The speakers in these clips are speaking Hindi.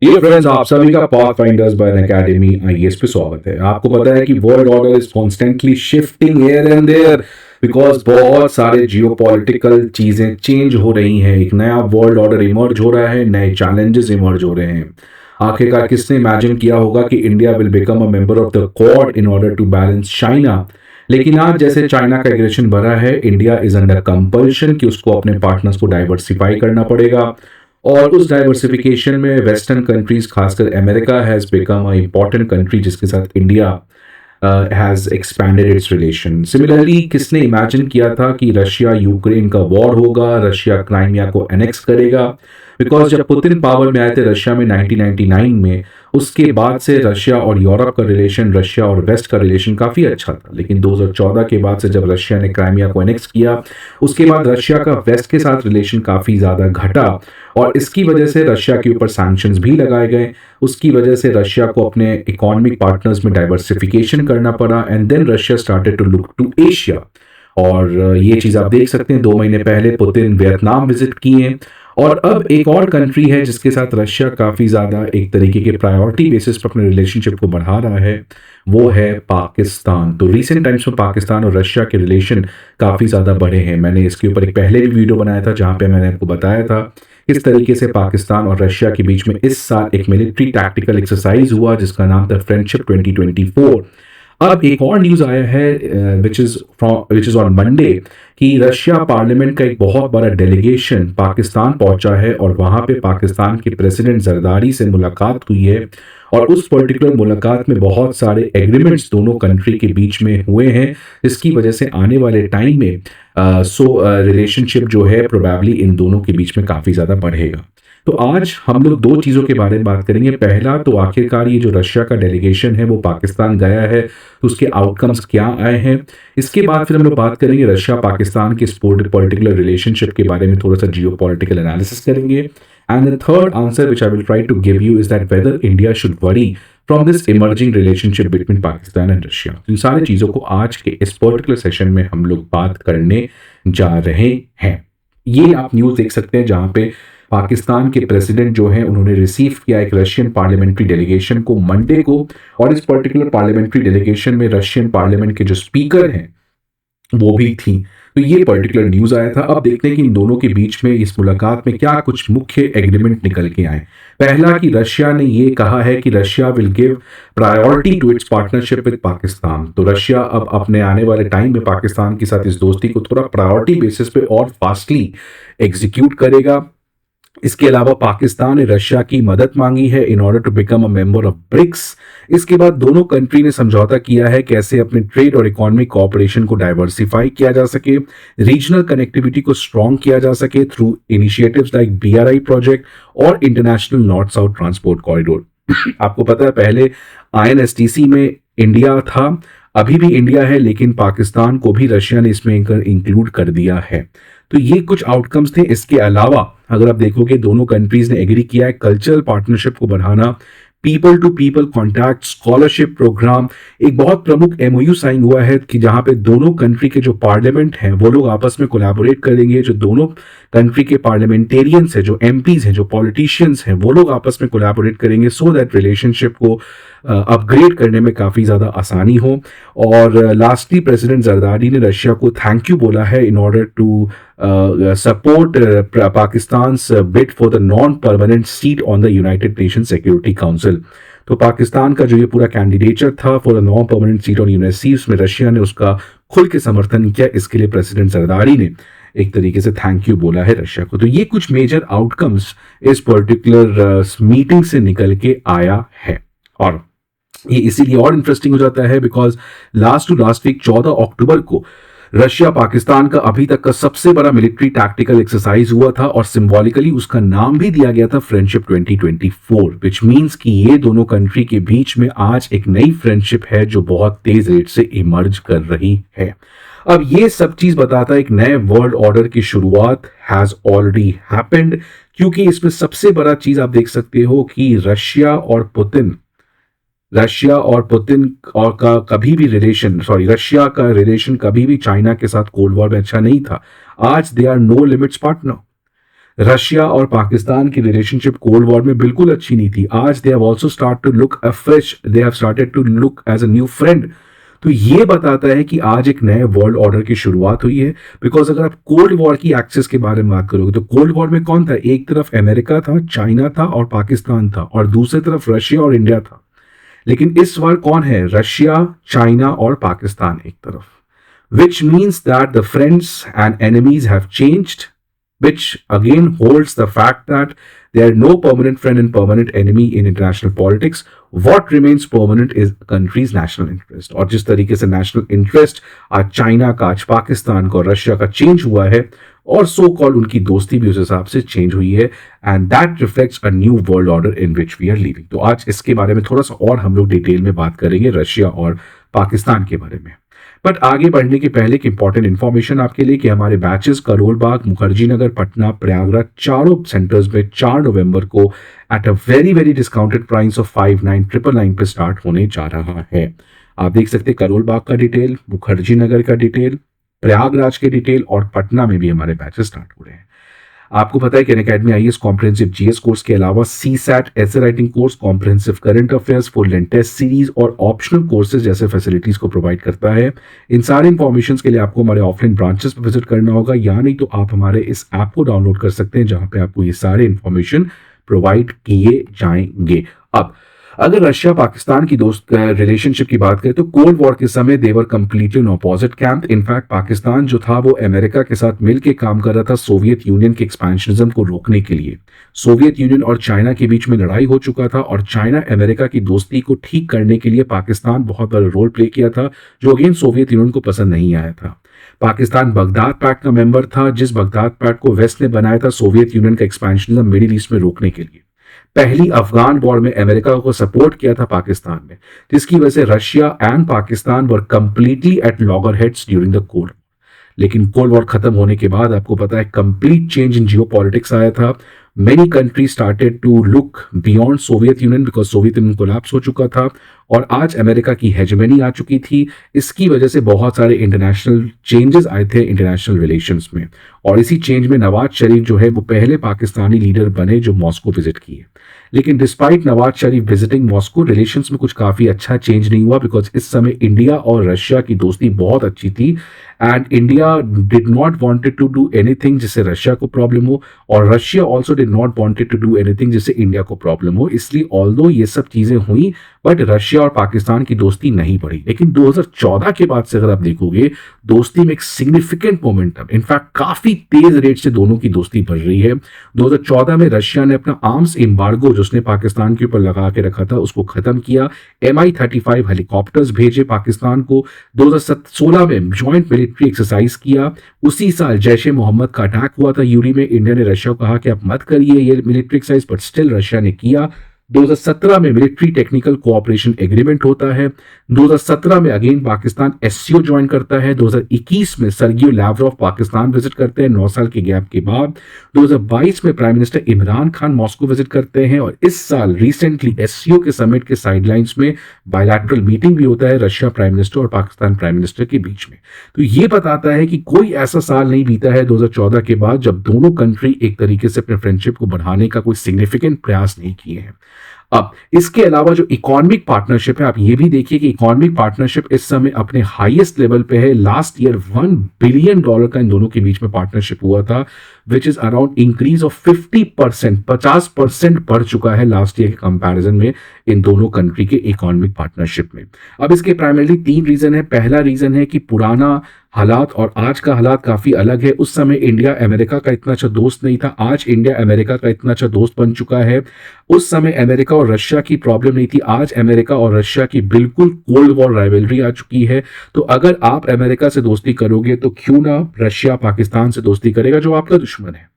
ये फ्रेंड्स, आप सभी का pathfinders by an academy IAS पे स्वागत है। आपको पता है कि world order is constantly shifting here and there because बहुत सारे जियोपॉलिटिकल चीजें चेंज हो रही हैं। एक नया वर्ल्ड ऑर्डर इमर्ज हो रहा है, नए चैलेंजेस इमर्ज हो रहे हैं। आखिरकार किसने इमेजिन किया होगा कि India will become a member of the Quad in order to balance China. लेकिन आज जैसे चाइना का एग्रेशन बढ़ा है, इंडिया इज अंडर कंपल्शन कि उसको अपने पार्टनर्स को डाइवर्सिफाई करना पड़ेगा। और उस डाइवर्सिफिकेशन में वेस्टर्न कंट्रीज, खासकर America has become a important country जिसके साथ India has expanded it's relation. Similarly, किसने इमेजिन किया था कि रशिया यूक्रेन का वॉर होगा, रशिया क्राइमिया को एनेक्स करेगा। बिकॉज जब पुतिन पावर में आए थे रशिया में 1999 में, उसके बाद से रशिया और यूरोप का रिलेशन, रशिया और वेस्ट का रिलेशन काफ़ी अच्छा था। लेकिन 2014 के बाद से जब रशिया ने क्राइमिया को एनेक्स किया, उसके बाद रशिया का वेस्ट के साथ रिलेशन काफ़ी ज़्यादा घटा। और इसकी वजह से रशिया के ऊपर सैंक्शंस भी लगाए गए। उसकी वजह से रशिया को अपने इकोनॉमिक पार्टनर्स में डाइवर्सिफिकेशन करना पड़ा and then Russia started to look to Asia. और ये चीज़ आप देख सकते हैं, 2 महीने पहले पुतिन वियतनाम विजिट किए। और अब एक और कंट्री है जिसके साथ रशिया काफ़ी ज़्यादा एक तरीके के प्रायोरिटी बेसिस पर अपने रिलेशनशिप को बढ़ा रहा है, वो है पाकिस्तान। तो रिसेंट टाइम्स में पाकिस्तान और रशिया के रिलेशन काफ़ी ज़्यादा बढ़े हैं। मैंने इसके ऊपर एक पहले भी वीडियो बनाया था जहाँ पे मैंने आपको बताया था किस तरीके से पाकिस्तान और रशिया के बीच में इस साल एक मिलिट्री टैक्टिकल एक्सरसाइज हुआ जिसका नाम था फ्रेंडशिप 2024। अब एक और न्यूज आया है विच इज ऑन मंडे कि रशिया पार्लियामेंट का एक बहुत बड़ा डेलीगेशन पाकिस्तान पहुंचा है और वहां पे पाकिस्तान के प्रेसिडेंट जरदारी से मुलाकात हुई है। और उस पर्टिकुलर मुलाकात में बहुत सारे एग्रीमेंट्स दोनों कंट्री के बीच में हुए हैं, जिसकी वजह से आने वाले टाइम में रिलेशनशिप जो है प्रोबेबली इन दोनों के बीच में काफ़ी ज़्यादा बढ़ेगा। तो आज हम लोग दो चीज़ों के बारे में बात करेंगे। पहला तो आखिरकार ये जो रशिया का डेलीगेशन है वो पाकिस्तान गया है, तो उसके आउटकम्स क्या आए हैं। इसके बाद फिर हम लोग बात करेंगे रशिया पाकिस्तान के पर्टिकुलर रिलेशनशिप के बारे में, थोड़ा सा जियो पॉलिटिकल एनालिसिस करेंगे। And the third answer which I will try to give you is that whether India should worry from this emerging relationship between Pakistan and Russia. तो इन सारी चीज़ों को आज के इस पर्टिकुलर सेशन में हम लोग बात करने जा रहे हैं। ये आप न्यूज़ देख सकते हैं जहाँ पे पाकिस्तान के प्रेसिडेंट जो हैं उन्होंने रिसीव किया एक रशियन पार्लियामेंट्री डेलीगेशन को मंडे को। और इस पर्टिकुलर पार्लियामेंट्री डेलीगेशन में रशियन पार्लियामेंट के जो स्पीकर हैं वो भी थी। तो ये पर्टिकुलर न्यूज आया था। अब देखते हैं कि इन दोनों के बीच में इस मुलाकात में क्या कुछ मुख्य एग्रीमेंट निकल के आए। पहला कि रशिया ने ये कहा है कि Russia will give priority to its partnership with Pakistan. तो रशिया अब अपने आने वाले टाइम में पाकिस्तान के साथ इस दोस्ती को थोड़ा प्रायोरिटी बेसिस पे और फास्टली एग्जीक्यूट करेगा। इसके अलावा पाकिस्तान ने रशिया की मदद मांगी है in order to become a member of BRICS. इसके बाद दोनों कंट्री ने समझौता किया है कैसे अपने ट्रेड और इकोनॉमिक कोऑपरेशन को डाइवर्सिफाई किया जा सके, रीजनल कनेक्टिविटी को स्ट्रॉन्ग किया जा सके through initiatives like BRI project और international north south transport corridor. आपको पता है पहले आईएनएसटीसी में इंडिया था, अभी भी इंडिया है, लेकिन पाकिस्तान को भी रशिया ने इसमें इंक्लूड कर दिया है। तो ये कुछ आउटकम्स थे। इसके अलावा अगर आप देखोगे दोनों कंट्रीज ने एग्री किया है कल्चरल पार्टनरशिप को बढ़ाना, people to people contact, scholarship programme. एक बहुत प्रमुख एमओयू साइन हुआ है कि जहां पे दोनों कंट्री के जो पार्लियामेंट हैं वो लोग आपस में कोलैबोरेट करेंगे। जो दोनों कंट्री के पार्लियामेंटेरियंस हैं, जो एमपीज हैं, जो पॉलिटिशियंस हैं, वो लोग आपस में कोलैबोरेट करेंगे सो दैट रिलेशनशिप को अपग्रेड करने में काफ़ी ज़्यादा आसानी हो। और लास्टली प्रेसिडेंट जरदारी ने रशिया को थैंक यू बोला है in order to support Pakistan bid for the non permanent seat on the United Nation Security Council. तो पाकिस्तान का जो ये पूरा कैंडिडेचर था for the non permanent seat on UNSC, उसमें रशिया ने उसका खुल के समर्थन किया। इसके लिए प्रेसिडेंट जरदारी ने एक तरीके से थैंक यू बोला है रशिया को। तो ये कुछ मेजर आउटकम्स इस पर्टिकुलर मीटिंग से निकल के आया है। और ये इसीलिए और इंटरेस्टिंग हो जाता है बिकॉज लास्ट वीक 14 अक्टूबर को रशिया पाकिस्तान का अभी तक का सबसे बड़ा मिलिट्री टैक्टिकल एक्सरसाइज हुआ था और सिंबॉलिकली उसका नाम भी दिया गया था फ्रेंडशिप 2024, विच मींस कि ये दोनों कंट्री के बीच में आज एक नई फ्रेंडशिप है जो बहुत तेज रेट से इमर्ज कर रही है। अब ये सब चीज बताता है एक नए वर्ल्ड ऑर्डर की शुरुआत हैज ऑलरेडी हैपेंड, क्योंकि इसमें सबसे बड़ा चीज आप देख सकते हो कि रशिया और पुतिन और का कभी भी रशिया का रिलेशन कभी भी चाइना के साथ कोल्ड वॉर में अच्छा नहीं था। आज they are no limits partner. Russia और पाकिस्तान की रिलेशनशिप कोल्ड वॉर में बिल्कुल अच्छी नहीं थी। आज they have also start to look afresh, they have started to look as a new friend. तो ये बताता है कि आज एक नए वर्ल्ड ऑर्डर की शुरुआत हुई है। बिकॉज अगर आप कोल्ड वॉर की एक्सेस के बारे में बात करोगे तो कोल्ड वॉर में कौन था? एक तरफ अमेरिका था, चाइना था और पाकिस्तान था, और दूसरी तरफ रशिया और इंडिया था। लेकिन इस बार कौन है? रशिया, चाइना और पाकिस्तान एक तरफ, which means that the friends and enemies have changed, which again holds the fact that there are no permanent friend and permanent enemy in international politics. What remains permanent is a country's national interest. और जिस तरीके से नेशनल इंटरेस्ट आज चाइना का, आज पाकिस्तान का और रशिया का चेंज हुआ है, और सो कॉल्ड उनकी दोस्ती भी उस हिसाब से चेंज हुई है, and that reflects a new world order in which we are living. तो आज इसके बारे में थोड़ा सा और हम लोग डिटेल में बात करेंगे, रशिया और पाकिस्तान के बारे में। बट आगे बढ़ने के पहले एक इंपॉर्टेंट इंफॉर्मेशन आपके लिए कि हमारे बैचेस करोल बाग, मुखर्जी नगर, पटना, प्रयागराज चारों सेंटर्स में 4 नवंबर को at a very very discounted price of 59,999 पे स्टार्ट होने जा रहा है। आप देख सकते हैं करोल बाग का डिटेल, मुखर्जी नगर का डिटेल, प्रयागराज के डिटेल, और पटना में भी हमारे बैचेस स्टार्ट हो रहे हैं। आपको पता है कि academy IAS comprehensive GS course के अलावा CSAT, essay writing course, comprehensive current affairs, full length test series और ऑप्शनल कोर्सेज जैसे फैसिलिटीज को प्रोवाइड करता है। इन सारे इंफॉर्मेशन के लिए आपको हमारे ऑफलाइन ब्रांचेस पर विजिट करना होगा, या नहीं तो आप हमारे इस ऐप को डाउनलोड कर सकते हैं जहां पे आपको ये सारे इंफॉर्मेशन प्रोवाइड किए जाएंगे। अब अगर रशिया पाकिस्तान की दोस्त रिलेशनशिप की बात करें तो कोल्ड वॉर के समय they were completely in opposite camp. In fact Pakistan जो था वो अमेरिका के साथ मिलकर काम कर रहा था सोवियत यूनियन के एक्सपेंशनिज्म को रोकने के लिए। सोवियत यूनियन और चाइना के बीच में लड़ाई हो चुका था, और चाइना अमेरिका की दोस्ती को ठीक करने के लिए पाकिस्तान बहुत बड़ा रोल प्ले किया था, जो अगेन सोवियत यूनियन को पसंद नहीं आया था। पाकिस्तान बगदाद पैक्ट का मेंबर था, जिस बगदाद पैक्ट को वेस्ट ने बनाया था सोवियत यूनियन का एक्सपेंशनिज्म मिडिल ईस्ट में रोकने के लिए। पहली अफगान वॉर में अमेरिका को सपोर्ट किया था पाकिस्तान ने, जिसकी वजह से Russia and Pakistan were completely at loggerheads during the cold. लेकिन कोल्ड वॉर खत्म होने के बाद आपको पता है कंप्लीट चेंज इन जियोपॉलिटिक्स आया था। Many country started to look beyond Soviet Union because Soviet Union collapse हो चुका था, और आज अमेरिका की हेजेमनी आ चुकी थी। इसकी वजह से बहुत सारे इंटरनेशनल चेंजेस आए थे इंटरनेशनल रिलेशंस में, और इसी चेंज में नवाज शरीफ जो है वो पहले पाकिस्तानी लीडर बने जो मॉस्को विजिट किए। लेकिन despite Nawaz Sharif visiting Moscow, relations में कुछ काफी अच्छा चेंज नहीं हुआ, बिकॉज इस समय इंडिया और रशिया की दोस्ती बहुत अच्छी थी, and India did not wanted to do anything जिससे रशिया को प्रॉब्लम हो, और Russia also did not wanted to do anything जिससे इंडिया को प्रॉब्लम हो। इसलिए ऑल्दो ये सब चीजें हुई, बट रशिया और पाकिस्तान की दोस्ती नहीं बढ़ी। लेकिन 2014 के बाद से अगर आप देखोगे दोस्ती में एक सिग्निफिकेंट मोमेंटम, इनफैक्ट काफी तेज रेट से दोनों की दोस्ती बढ़ रही है। 2014 में रशिया ने अपना आर्म्स एम्बार्गो जो उसने पाकिस्तान के ऊपर लगा के रखा था उसको खत्म किया। MI-35 हेलीकॉप्टर्स भेजे पाकिस्तान को। 2016 में ज्वाइंट मिलिट्री एक्सरसाइज किया। उसी साल जैश ए मोहम्मद का अटैक हुआ था यूरी में। इंडिया ने रशिया को कहा कि आप मत करिए ये military exercise, but still Russia ने किया। 2017 में मिलिट्री टेक्निकल कोऑपरेशन एग्रीमेंट होता है। 2017 में अगेन पाकिस्तान एससीओ ज्वाइन करता है। 2021 में सर्गियो लैवरोव पाकिस्तान विजिट करते हैं 9 साल के गैप के बाद। 2022 में prime minister Imran Khan Moscow visit करते हैं, और इस साल रिसेंटली एससीओ के समिट के साइडलाइंस में बायलैटरल मीटिंग भी होता है रशिया प्राइम मिनिस्टर और पाकिस्तान प्राइम मिनिस्टर के बीच में। तो ये बताता है कि कोई ऐसा साल नहीं बीता है 2014 के बाद जब दोनों कंट्री एक तरीके से अपने फ्रेंडशिप को बढ़ाने का कोई सिग्निफिकेंट प्रयास नहीं किए हैं। अब इसके अलावा जो इकोनॉमिक पार्टनरशिप है, आप ये भी देखिए कि इकोनॉमिक पार्टनरशिप इस समय अपने हाईएस्ट लेवल पे है। लास्ट ईयर $1 बिलियन का इन दोनों के बीच में पार्टनरशिप हुआ था, which is around increase of 50%, 50% बढ़ चुका है लास्ट ईयर के कंपैरिजन में इन दोनों कंट्री के इकोनॉमिक पार्टनरशिप में। अब इसके प्राइमरली 3 रीजन है। पहला रीजन है कि पुराना हालात और आज का हालात काफी अलग है। उस समय इंडिया अमेरिका का इतना अच्छा दोस्त नहीं था, आज इंडिया अमेरिका का इतना अच्छा दोस्त बन चुका है। उस समय अमेरिका और रशिया की प्रॉब्लम नहीं थी, आज अमेरिका और रशिया की बिल्कुल कोल्ड वॉर राइवलरी आ चुकी है। तो अगर आप अमेरिका से दोस्ती करोगे तो क्यों ना रशिया पाकिस्तान से दोस्ती करेगा जो आपका दुश्मन है।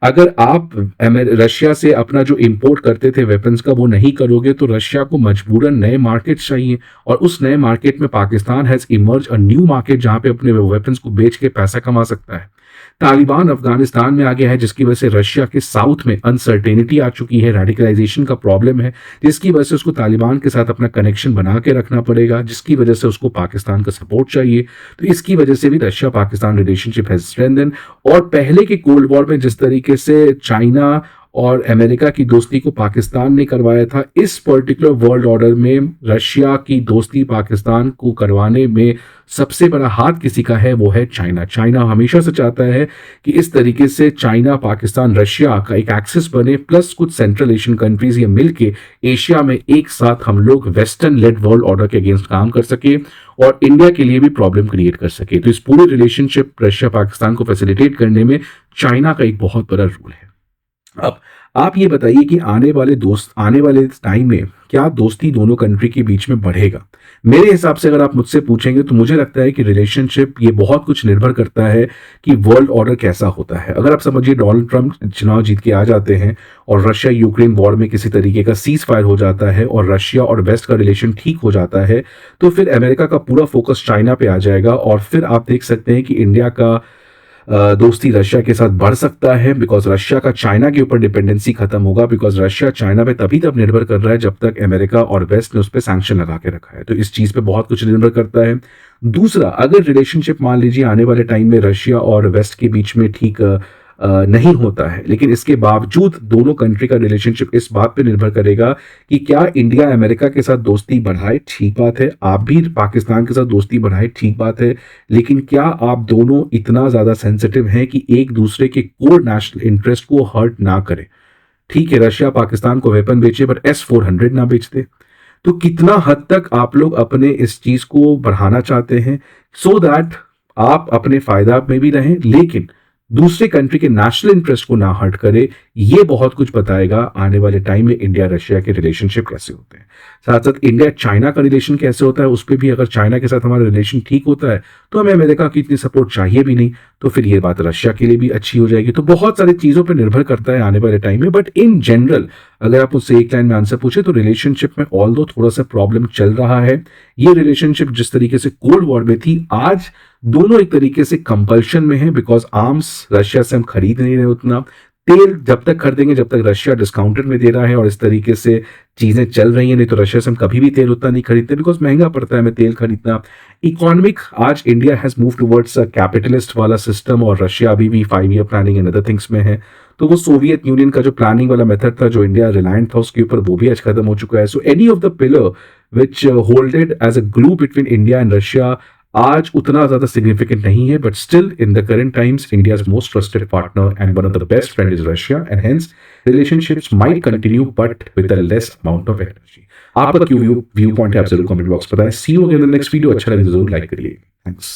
अगर आप रशिया से अपना जो इंपोर्ट करते थे वेपन्स का वो नहीं करोगे तो रशिया को मजबूरन नए मार्केट चाहिए, और उस नए मार्केट में Pakistan has emerge a new market जहां पे अपने वेपन्स को बेच के पैसा कमा सकता है। तालिबान अफगानिस्तान में आ गया है, जिसकी वजह से रशिया के साउथ में अनसर्टेनिटी आ चुकी है, रेडिकलाइजेशन का प्रॉब्लम है, जिसकी वजह से उसको तालिबान के साथ अपना कनेक्शन बना के रखना पड़ेगा, जिसकी वजह से उसको पाकिस्तान का सपोर्ट चाहिए। तो इसकी वजह से भी Russia Pakistan relationship has strengthen. और पहले के कोल्ड वॉर में जिस तरीके से चाइना और अमेरिका की दोस्ती को पाकिस्तान ने करवाया था, इस पर्टिकुलर वर्ल्ड ऑर्डर में रशिया की दोस्ती पाकिस्तान को करवाने में सबसे बड़ा हाथ किसी का है, वो है चाइना। चाइना हमेशा से चाहता है कि इस तरीके से चाइना पाकिस्तान रशिया का एक एक्सिस बने, प्लस कुछ सेंट्रल एशियन कंट्रीज ये मिलके एशिया में एक साथ हम लोग वेस्टर्न लेड वर्ल्ड ऑर्डर के अगेंस्ट काम कर सके और इंडिया के लिए भी प्रॉब्लम क्रिएट कर सके। तो इस पूरे रिलेशनशिप रशिया पाकिस्तान को फैसिलिटेट करने में चाइना का एक बहुत बड़ा रोल है। अब आप ये बताइए कि आने वाले टाइम में क्या दोस्ती दोनों कंट्री के बीच में बढ़ेगा? मेरे हिसाब से अगर आप मुझसे पूछेंगे तो मुझे लगता है कि रिलेशनशिप ये बहुत कुछ निर्भर करता है कि वर्ल्ड ऑर्डर कैसा होता है। अगर आप समझिए डोनाल्ड ट्रंप चुनाव जीत के आ जाते हैं और रशिया यूक्रेन वॉर में किसी तरीके का सीज फायर हो जाता है और रशिया और वेस्ट का रिलेशन ठीक हो जाता है, तो फिर अमेरिका का पूरा फोकस चाइना पे आ जाएगा और फिर आप देख सकते हैं कि इंडिया का दोस्ती रशिया के साथ बढ़ सकता है, बिकॉज रशिया का चाइना के ऊपर डिपेंडेंसी खत्म होगा, बिकॉज रशिया चाइना पे तभी तक निर्भर कर रहा है जब तक अमेरिका और वेस्ट ने उस पर सैंक्शन लगा के रखा है। तो इस चीज पे बहुत कुछ निर्भर करता है। दूसरा, अगर रिलेशनशिप मान लीजिए आने वाले टाइम में रशिया और वेस्ट के बीच में ठीक नहीं होता है, लेकिन इसके बावजूद दोनों कंट्री का रिलेशनशिप इस बात पे निर्भर करेगा कि क्या इंडिया अमेरिका के साथ दोस्ती बढ़ाए, ठीक बात है, आप भी पाकिस्तान के साथ दोस्ती बढ़ाए, ठीक बात है, लेकिन क्या आप दोनों इतना ज्यादा सेंसिटिव हैं कि एक दूसरे के कोर नेशनल इंटरेस्ट को हर्ट ना करें? ठीक है, रशिया पाकिस्तान को वेपन बेचे पर S-400 ना बेचते। तो कितना हद तक आप लोग अपने इस चीज को बढ़ाना चाहते हैं सो दैट आप अपने फायदा में भी रहें लेकिन दूसरे कंट्री के नेशनल इंटरेस्ट को ना हर्ट करे? ये बहुत कुछ बताएगा आने वाले टाइम में इंडिया रशिया के रिलेशनशिप कैसे होते हैं। साथ साथ इंडिया चाइना का रिलेशन कैसे होता है, उस पर भी अगर चाइना के साथ हमारा रिलेशन ठीक होता है तो हमें अमेरिका की इतनी सपोर्ट चाहिए भी नहीं, तो फिर ये बात रशिया के लिए भी अच्छी हो जाएगी। तो बहुत सारी चीजों पर निर्भर करता है आने वाले टाइम में, बट इन जनरल अगर आप उससे एक लाइन में आंसर पूछे तो रिलेशनशिप में ऑल्दो थोड़ा सा प्रॉब्लम चल रहा है। ये रिलेशनशिप जिस तरीके से कोल्ड वॉर में थी, आज दोनों एक तरीके से कंपल्शन में है, बिकॉज आर्म्स रशिया से हम खरीद नहीं रहे उतना, तेल जब तक खरीदेंगे जब तक रशिया डिस्काउंटेड में दे रहा है और इस तरीके से चीजें चल रही हैं, नहीं तो रशिया से हम कभी भी तेल उतना नहीं खरीदते बिकॉज महंगा पड़ता है हमें तेल खरीदना। इकोनॉमिक, आज India has move towards a capitalist वाला सिस्टम और रशिया अभी भी 5 year planning and other things में है। तो वो सोवियत यूनियन का जो प्लानिंग वाला मेथड था जो इंडिया रिलायंट था उसके ऊपर, वो भी आज खत्म हो चुका है। So any of the pillar which holded as a glue between India and Russia आज उतना ज्यादा सिग्निफिकेंट नहीं है, but still in the current times India's most trusted partner and one of the best friend is Russia and hence relationships might continue but with a less amount of energy. आपका क्यों व्यू पॉइंट है आप जरूर कमेंट बॉक्स बताएं। See you in the next video. अच्छा लगे तो जरूर लाइक करिए। थैंक्स।